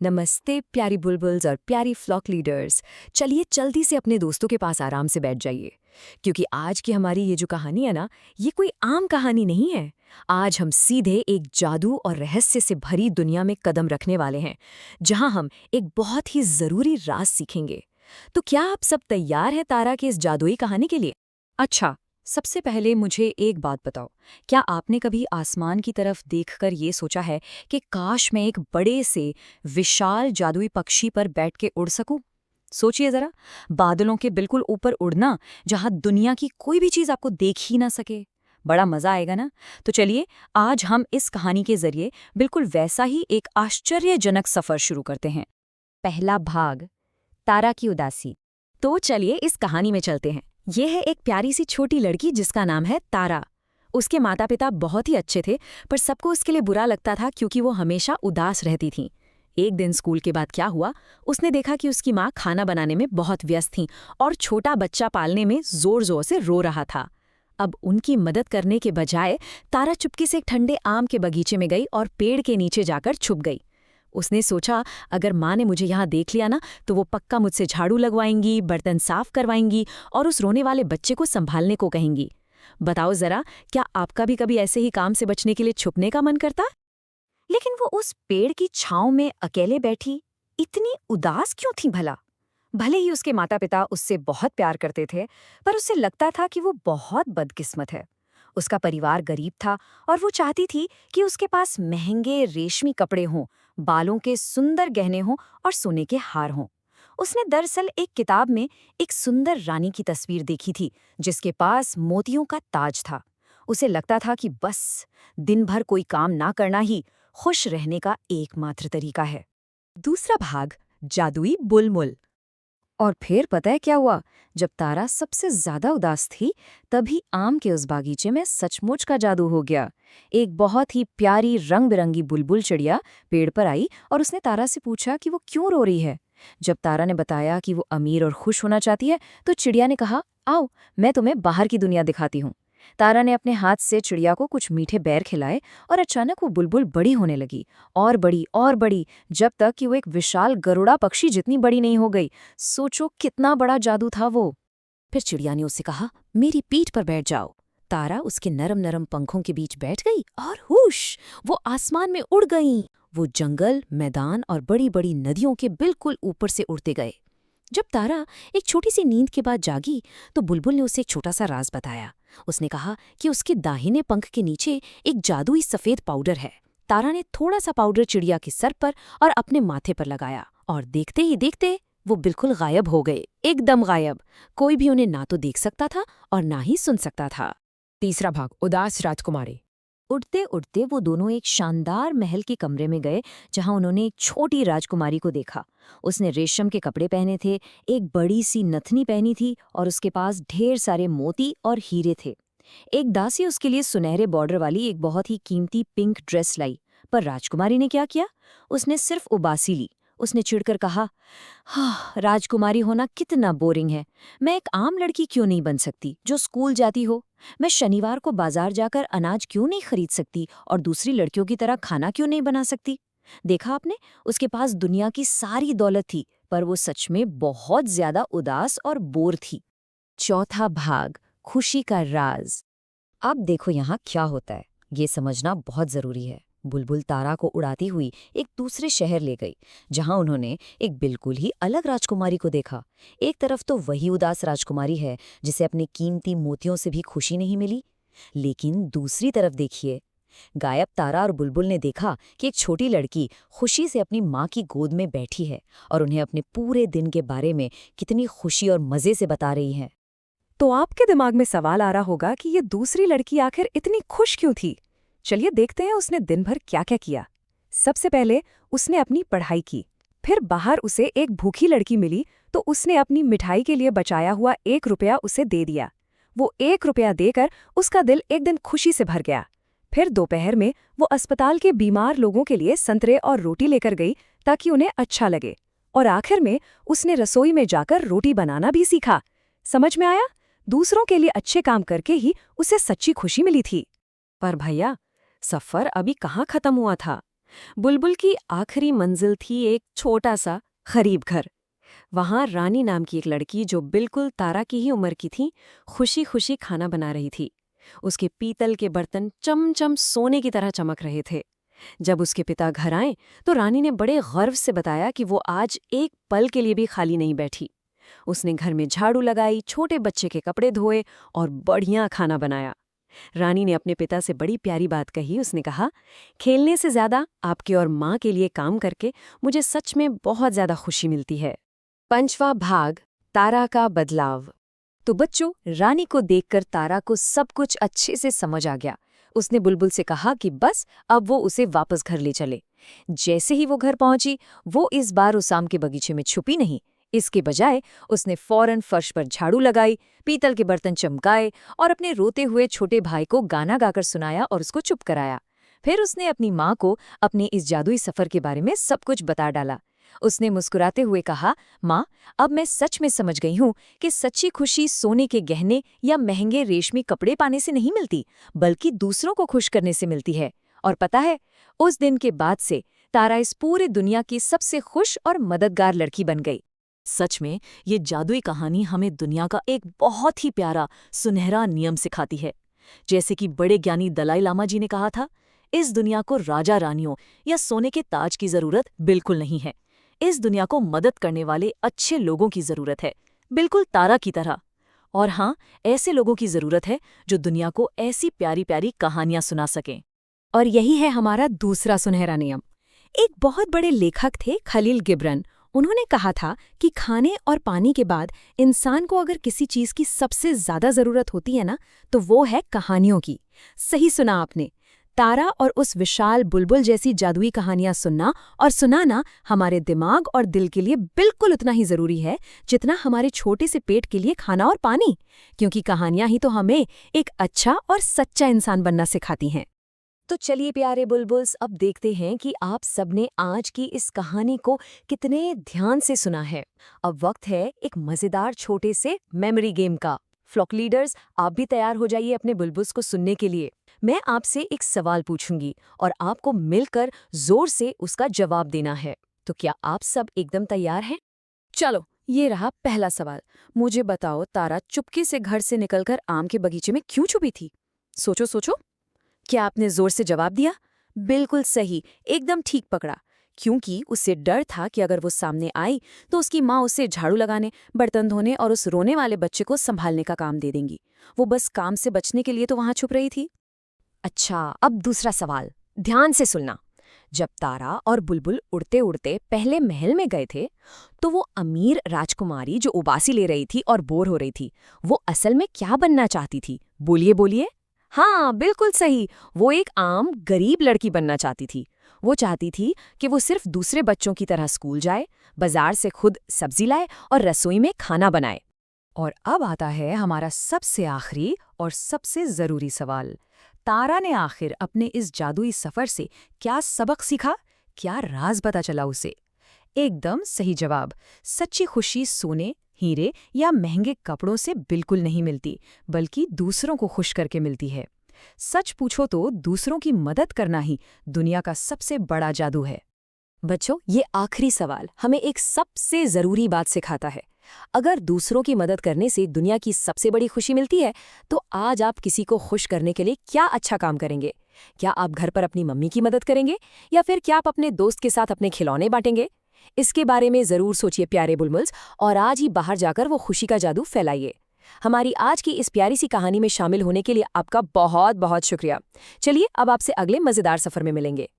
नमस्ते प्यारी बुलबुल्स और प्यारी फ्लॉक लीडर्स। चलिए जल्दी से अपने दोस्तों के पास आराम से बैठ जाइए, क्योंकि आज की हमारी ये जो कहानी है ना, ये कोई आम कहानी नहीं है। आज हम सीधे एक जादू और रहस्य से भरी दुनिया में कदम रखने वाले हैं, जहां हम एक बहुत ही जरूरी राज सीखेंगे। तो क्या आप सब तैयार हैं तारा की इस जादुई कहानी के लिए? अच्छा, सबसे पहले मुझे एक बात बताओ, क्या आपने कभी आसमान की तरफ देखकर ये सोचा है कि काश मैं एक बड़े से विशाल जादुई पक्षी पर बैठ के उड़ सकूं? सोचिए जरा, बादलों के बिल्कुल ऊपर उड़ना, जहां दुनिया की कोई भी चीज आपको देख ही ना सके। बड़ा मजा आएगा ना? तो चलिए, आज हम इस कहानी के जरिए बिल्कुल वैसा ही एक आश्चर्यजनक सफर शुरू करते हैं। पहला भाग, तारा की उदासी। तो चलिए इस कहानी में चलते हैं। ये है एक प्यारी सी छोटी लड़की जिसका नाम है तारा। उसके माता पिता बहुत ही अच्छे थे, पर सबको उसके लिए बुरा लगता था क्योंकि वो हमेशा उदास रहती थी। एक दिन स्कूल के बाद क्या हुआ, उसने देखा कि उसकी माँ खाना बनाने में बहुत व्यस्त थी और छोटा बच्चा पालने में जोर जोर से रो रहा था। अब उनकी मदद करने के बजाय तारा चुपके से एक ठंडे आम के बगीचे में गई और पेड़ के नीचे जाकर छुप गई। उसने सोचा, अगर माँ ने मुझे यहाँ देख लिया ना, तो वो पक्का मुझसे झाड़ू लगवाएंगी, बर्तन साफ करवाएंगी और उस रोने वाले बच्चे को संभालने को कहेंगी। बताओ जरा, क्या आपका भी कभी ऐसे ही काम से बचने के लिए छुपने का मन करता? लेकिन वो उस पेड़ की छांव में अकेले बैठी इतनी उदास क्यों थी भला? भले ही उसके माता पिता उससे बहुत प्यार करते थे, पर उसे लगता था कि वो बहुत बदकिस्मत है। उसका परिवार गरीब था और वो चाहती थी कि उसके पास महंगे रेशमी कपड़े हों, बालों के सुंदर गहने हों और सोने के हार हों। उसने दरअसल एक किताब में एक सुंदर रानी की तस्वीर देखी थी, जिसके पास मोतियों का ताज था। उसे लगता था कि बस दिन भर कोई काम ना करना ही खुश रहने का एकमात्र तरीका है। दूसरा भाग, जादुई बुलबुल। और फिर पता है क्या हुआ? जब तारा सबसे ज्यादा उदास थी, तभी आम के उस बागीचे में सचमुच का जादू हो गया। एक बहुत ही प्यारी रंग बिरंगी बुलबुल चिड़िया पेड़ पर आई और उसने तारा से पूछा कि वो क्यों रो रही है। जब तारा ने बताया कि वो अमीर और खुश होना चाहती है, तो चिड़िया ने कहा, आओ मैं तुम्हें बाहर की दुनिया दिखाती हूँ। तारा ने अपने हाथ से चिड़िया को कुछ मीठे बैर खिलाए और अचानक वो बुलबुल बड़ी होने लगी, और बड़ी, जब तक कि वो एक विशाल गरुड़ा पक्षी जितनी बड़ी नहीं हो गई। सोचो कितना बड़ा जादू था वो। फिर चिड़िया ने उससे कहा, मेरी पीठ पर बैठ जाओ। तारा उसके नरम नरम पंखों के बीच बैठ गई और हुश, वो आसमान में उड़ गई। वो जंगल, मैदान और बड़ी बड़ी नदियों के बिल्कुल ऊपर से उड़ते गए। जब तारा एक छोटी सी नींद के बाद जागी, तो बुलबुल ने उसे एक छोटा सा राज बताया। उसने कहा कि उसके दाहिने पंख के नीचे एक जादुई सफेद पाउडर है। तारा ने थोड़ा सा पाउडर चिड़िया के सर पर और अपने माथे पर लगाया, और देखते ही देखते वो बिल्कुल गायब हो गए, एकदम गायब। कोई भी उन्हें ना तो देख सकता था और ना ही सुन सकता था। तीसरा भाग, उदास राजकुमारी। उड़ते उड़ते वो दोनों एक शानदार महल के कमरे में गए, जहां उन्होंने एक छोटी राजकुमारी को देखा। उसने रेशम के कपड़े पहने थे, एक बड़ी सी नथनी पहनी थी और उसके पास ढेर सारे मोती और हीरे थे। एक दासी उसके लिए सुनहरे बॉर्डर वाली एक बहुत ही कीमती पिंक ड्रेस लाई। पर राजकुमारी ने क्या किया? उसने सिर्फ उबासी ली। उसने चिढ़कर कहा, हाँ, राजकुमारी होना कितना बोरिंग है। मैं एक आम लड़की क्यों नहीं बन सकती जो स्कूल जाती हो? मैं शनिवार को बाजार जाकर अनाज क्यों नहीं खरीद सकती और दूसरी लड़कियों की तरह खाना क्यों नहीं बना सकती? देखा आपने, उसके पास दुनिया की सारी दौलत थी, पर वो सच में बहुत ज्यादा उदास और बोर थी। चौथा भाग, खुशी का राज। अब देखो यहाँ क्या होता है, ये समझना बहुत जरूरी है। बुलबुल तारा को उड़ाती हुई एक दूसरे शहर ले गई, जहां उन्होंने एक बिल्कुल ही अलग राजकुमारी को देखा। एक तरफ तो वही उदास राजकुमारी है जिसे अपने कीमती मोतियों से भी खुशी नहीं मिली, लेकिन दूसरी तरफ देखिए, गायब तारा और बुलबुल ने देखा कि एक छोटी लड़की खुशी से अपनी माँ की गोद में बैठी है और उन्हें अपने पूरे दिन के बारे में कितनी खुशी और मजे से बता रही है। तो आपके दिमाग में सवाल आ रहा होगा कि ये दूसरी लड़की आखिर इतनी खुश क्यों थी? चलिए देखते हैं उसने दिन भर क्या क्या किया। सबसे पहले उसने अपनी पढ़ाई की। फिर बाहर उसे एक भूखी लड़की मिली, तो उसने अपनी मिठाई के लिए बचाया हुआ 1 रुपया उसे दे दिया। वो 1 रुपया देकर उसका दिल एक दिन खुशी से भर गया। फिर दोपहर में वो अस्पताल के बीमार लोगों के लिए संतरे और रोटी लेकर गई, ताकि उन्हें अच्छा लगे। और आखिर में उसने रसोई में जाकर रोटी बनाना भी सीखा। समझ में आया? दूसरों के लिए अच्छे काम करके ही उसे सच्ची खुशी मिली थी। पर भैया, सफर अभी कहाँ खत्म हुआ था। बुलबुल की आखिरी मंजिल थी एक छोटा सा गरीब घर। वहां रानी नाम की एक लड़की, जो बिल्कुल तारा की ही उम्र की थी, खुशी खुशी खाना बना रही थी। उसके पीतल के बर्तन चमचम सोने की तरह चमक रहे थे। जब उसके पिता घर आए तो रानी ने बड़े गर्व से बताया कि वो आज एक पल के लिए भी खाली नहीं बैठी। उसने घर में झाड़ू लगाई, छोटे बच्चे के कपड़े धोए और बढ़िया खाना बनाया। रानी ने अपने पिता से बड़ी प्यारी बात कही। उसने कहा, खेलने से ज्यादा आपके और माँ के लिए काम करके मुझे सच में बहुत ज्यादा खुशी मिलती है। 5वां भाग, तारा का बदलाव। तो बच्चों, रानी को देखकर तारा को सब कुछ अच्छे से समझ आ गया। उसने बुलबुल से कहा कि बस अब वो उसे वापस घर ले चले। जैसे ही वो घर पहुंची, वो इस बार उस आम के बगीचे में छुपी नहीं। इसके बजाय उसने फौरन फर्श पर झाड़ू लगाई, पीतल के बर्तन चमकाए और अपने रोते हुए छोटे भाई को गाना गाकर सुनाया और उसको चुप कराया। फिर उसने अपनी माँ को अपने इस जादुई सफर के बारे में सब कुछ बता डाला। उसने मुस्कुराते हुए कहा, माँ, अब मैं सच में समझ गई हूँ कि सच्ची खुशी सोने के गहने या महंगे रेशमी कपड़े पाने से नहीं मिलती, बल्कि दूसरों को खुश करने से मिलती है। और पता है, उस दिन के बाद से तारा इस पूरी दुनिया की सबसे खुश और मददगार लड़की बन गई। सच में ये जादुई कहानी हमें दुनिया का एक बहुत ही प्यारा सुनहरा नियम सिखाती है। जैसे कि बड़े ज्ञानी दलाई लामा जी ने कहा था, इस दुनिया को राजा रानियों या सोने के ताज की जरूरत बिल्कुल नहीं है। इस दुनिया को मदद करने वाले अच्छे लोगों की जरूरत है, बिल्कुल तारा की तरह। और हाँ, ऐसे लोगों की जरूरत है जो दुनिया को ऐसी प्यारी प्यारी कहानियां सुना सकें। और यही है हमारा दूसरा सुनहरा नियम। एक बहुत बड़े लेखक थे, खलील गिब्रन। उन्होंने कहा था कि खाने और पानी के बाद इंसान को अगर किसी चीज की सबसे ज्यादा जरूरत होती है ना, तो वो है कहानियों की। सही सुना आपने। तारा और उस विशाल बुलबुल जैसी जादुई कहानियां सुनना और सुनाना हमारे दिमाग और दिल के लिए बिल्कुल उतना ही जरूरी है जितना हमारे छोटे से पेट के लिए खाना और पानी। क्योंकि कहानियां ही तो हमें एक अच्छा और सच्चा इंसान बनना सिखाती हैं। तो चलिए प्यारे बुलबुल्स, अब देखते हैं कि आप सबने आज की इस कहानी को कितने ध्यान से सुना है। अब वक्त है एक मजेदार छोटे से मेमोरी गेम का। फ्लॉक लीडर्स, आप भी तैयार हो जाइए अपने बुलबुल्स को सुनने के लिए। मैं आपसे एक सवाल पूछूंगी और आपको मिलकर जोर से उसका जवाब देना है। तो क्या आप सब एकदम तैयार हैं? चलो, ये रहा पहला सवाल। मुझे बताओ, तारा चुपके से घर से निकलकर आम के बगीचे में क्यों छुपी थी? सोचो सोचो। क्या आपने जोर से जवाब दिया? बिल्कुल सही, एकदम ठीक पकड़ा। क्योंकि उसे डर था कि अगर वो सामने आई तो उसकी माँ उसे झाड़ू लगाने, बर्तन धोने और उस रोने वाले बच्चे को संभालने का काम दे देंगी। वो बस काम से बचने के लिए तो वहां छुप रही थी। अच्छा, अब दूसरा सवाल, ध्यान से सुनना। जब तारा और बुलबुल उड़ते उड़ते पहले महल में गए थे, तो वो अमीर राजकुमारी जो उबासी ले रही थी और बोर हो रही थी, वो असल में क्या बनना चाहती थी? बोलिए बोलिए। हाँ, बिल्कुल सही। वो एक आम गरीब लड़की बनना चाहती थी। वो चाहती थी कि वो सिर्फ दूसरे बच्चों की तरह स्कूल जाए, बाजार से खुद सब्जी लाए और रसोई में खाना बनाए। और अब आता है हमारा सबसे आखिरी और सबसे जरूरी सवाल। तारा ने आखिर अपने इस जादुई सफर से क्या सबक सीखा? क्या राज पता चला उसे? एकदम सही जवाब। सच्ची खुशी सोने, हीरे या महंगे कपड़ों से बिल्कुल नहीं मिलती, बल्कि दूसरों को खुश करके मिलती है। सच पूछो तो दूसरों की मदद करना ही दुनिया का सबसे बड़ा जादू है। बच्चों, ये आखिरी सवाल हमें एक सबसे जरूरी बात सिखाता है। अगर दूसरों की मदद करने से दुनिया की सबसे बड़ी खुशी मिलती है, तो आज आप किसी को खुश करने के लिए क्या अच्छा काम करेंगे? क्या आप घर पर अपनी मम्मी की मदद करेंगे, या फिर क्या आप अपने दोस्त के साथ अपने खिलौने बांटेंगे? इसके बारे में जरूर सोचिए प्यारे बुलबुल्स, और आज ही बाहर जाकर वो खुशी का जादू फैलाइए। हमारी आज की इस प्यारी सी कहानी में शामिल होने के लिए आपका बहुत बहुत शुक्रिया। चलिए, अब आपसे अगले मजेदार सफर में मिलेंगे।